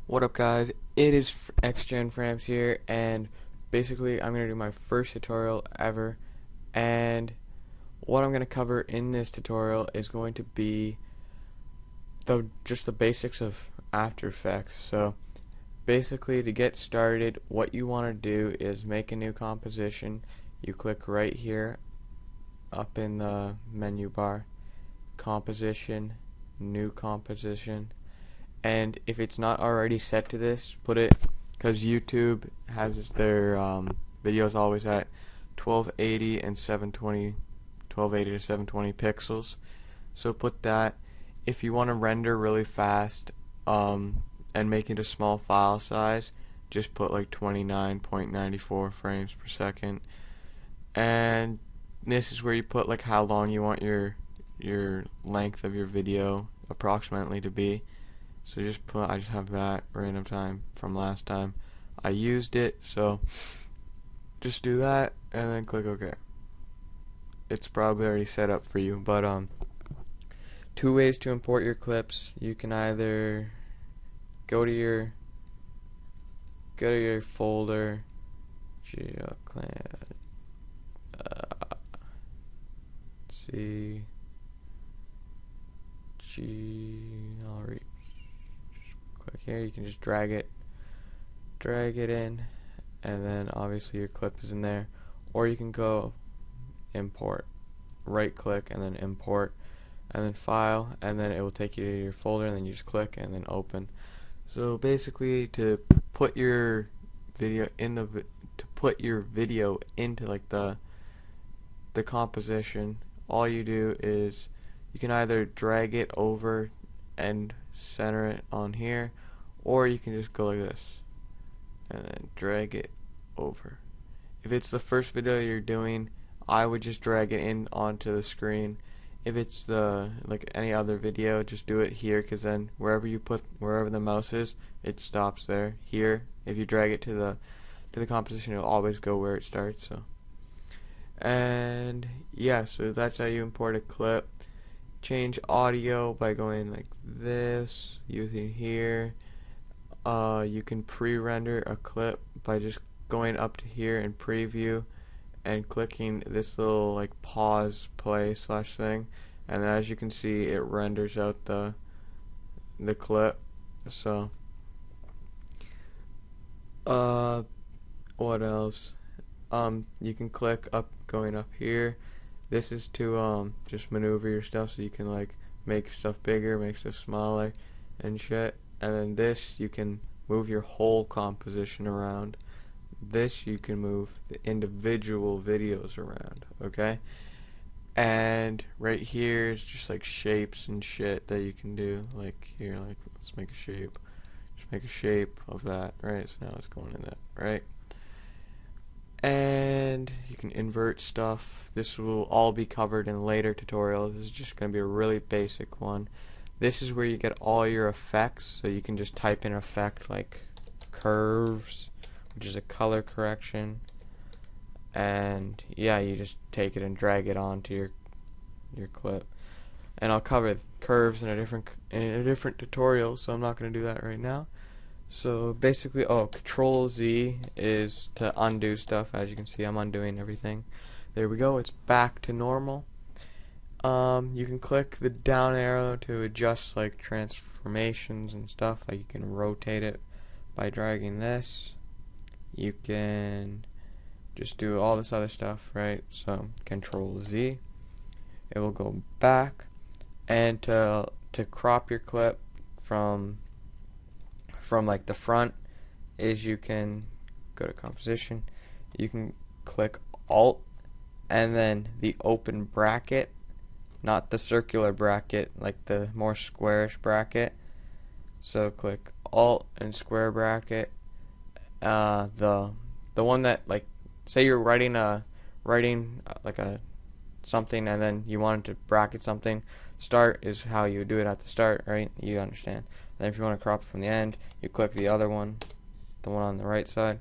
What up, guys? It is XGen Frames here, and basically I'm going to do my first tutorial ever, and what I'm going to cover in this tutorial is going to be just the basics of After Effects. So basically, to get started, what you want to do is make a new composition. You click right here up in the menu bar, composition, new composition. And if it's not already set to this, put it, because YouTube has their videos always at 1280 and 720, 1280 to 720 pixels. So put that. If you want to render really fast and make it a small file size, just put like 29.94 frames per second. And this is where you put like how long you want your length of your video approximately to be. So I just have that random time from last time I used it, so just do that and then click OK. It's probably already set up for you, but two ways to import your clips. You can either go to your folder, GeoClan, click here. You can just drag it in, and then obviously your clip is in there. Or you can go import, right click and then import, and then file, and then it will take you to your folder, and then you just click and then open. So basically, to put your video into like the composition, all you do is you can either drag it over and center it on here, or you can just go like this and then drag it over. If it's the first video you're doing, I would just drag it in onto the screen. If it's like any other video, just do it here, because then wherever the mouse is, it stops there. Here, if you drag it to the composition, it'll always go where it starts. So, and yeah, so that's how you import a clip. Change audio by going like this, using here. You can pre-render a clip by just going up to here and preview and clicking this little like pause play slash thing, and as you can see, it renders out the clip. So what else? You can click up, going up here. This is to just maneuver your stuff, so you can like make stuff bigger, make stuff smaller and shit. And then this, you can move your whole composition around. This, you can move the individual videos around, okay? And right here is just like shapes and shit that you can do. Like here, like let's make a shape. Just make a shape of that, right? So now it's going in that, right? And you can invert stuff. This will all be covered in later tutorials. This is just going to be a really basic one. This is where you get all your effects, so you can just type in effect like curves, which is a color correction, and yeah, you just take it and drag it onto your clip. And I'll cover curves in a different tutorial, so I'm not going to do that right now. So basically, Control Z is to undo stuff. As you can see, I'm undoing everything. There we go, it's back to normal. You can click the down arrow to adjust like transformations and stuff. Like you can rotate it by dragging this. You can just do all this other stuff, right? So Control Z, it will go back. And to crop your clip from like the front, is you can go to composition, you can click Alt and then the open bracket, not the circular bracket, like the more squarish bracket. So click Alt and square bracket. The one that, like, say you're writing like a something, and then you wanted to bracket something. Start is how you would do it at the start, right? You understand. Then if you want to crop it from the end, you click the other one, the one on the right side,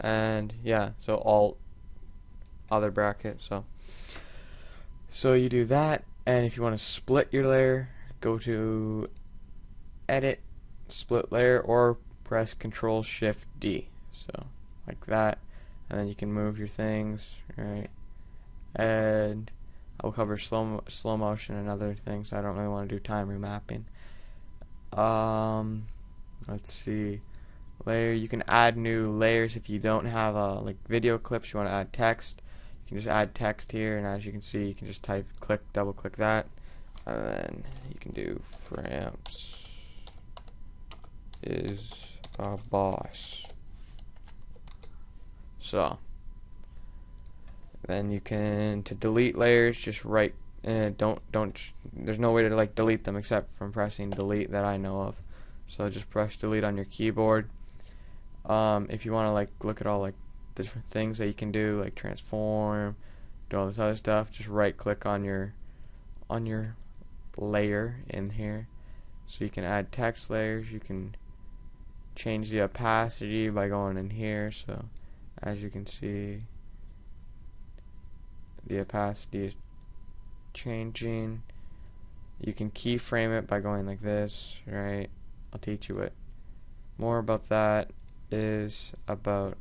and yeah, so Alt, other bracket. So you do that. And if you want to split your layer, go to Edit, Split Layer, or press Control Shift D, so like that, and then you can move your things, right? And I will cover slow motion and other things. I don't really want to do time remapping. Let's see, layer. You can add new layers if you don't have like video clips. You want to add text. You can just add text here, and as you can see, you can just type, double click that, and then you can do Framps is a boss. So then you can, to delete layers, just write, don't there's no way to like delete them except from pressing delete that I know of. So just press delete on your keyboard. If you want to like look at all like the different things that you can do, like transform, do all this other stuff, just right click on your layer in here. So you can add text layers, you can change the opacity by going in here. So as you can see, the opacity is changing. You can keyframe it by going like this, right? I'll teach you what more about that is about.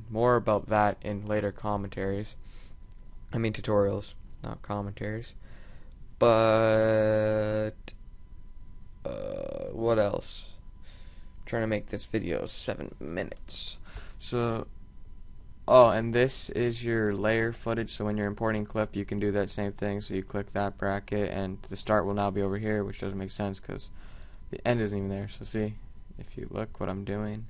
More about that in later commentaries. Tutorials, not commentaries. But what else? I'm trying to make this video 7 minutes. So, and this is your layer footage. So when you're importing clip, you can do that same thing. So you click that bracket, and the start will now be over here, which doesn't make sense because the end isn't even there. So see, if you look what I'm doing.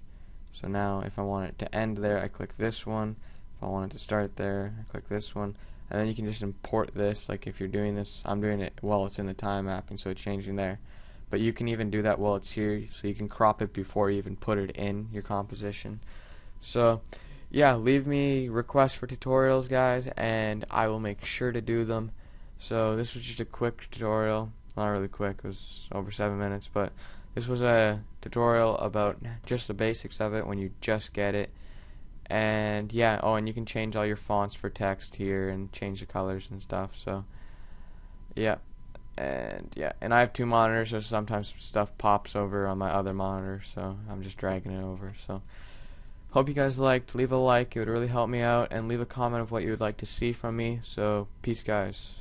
So now if I want it to end there, I click this one. If I want it to start there, I click this one. And then you can just import this. Like if you're doing this, I'm doing it while it's in the time mapping, so it's changing there. But you can even do that while it's here, so you can crop it before you even put it in your composition. So yeah, leave me requests for tutorials, guys, and I will make sure to do them. So this was just a quick tutorial. Not really quick, it was over 7 minutes, but this was a tutorial about just the basics of it when you just get it. And yeah, and you can change all your fonts for text here and change the colors and stuff. So yeah, and I have 2 monitors, so sometimes stuff pops over on my other monitor, so I'm just dragging it over. So hope you guys liked. Leave a like, it would really help me out, and leave a comment of what you would like to see from me. So peace, guys.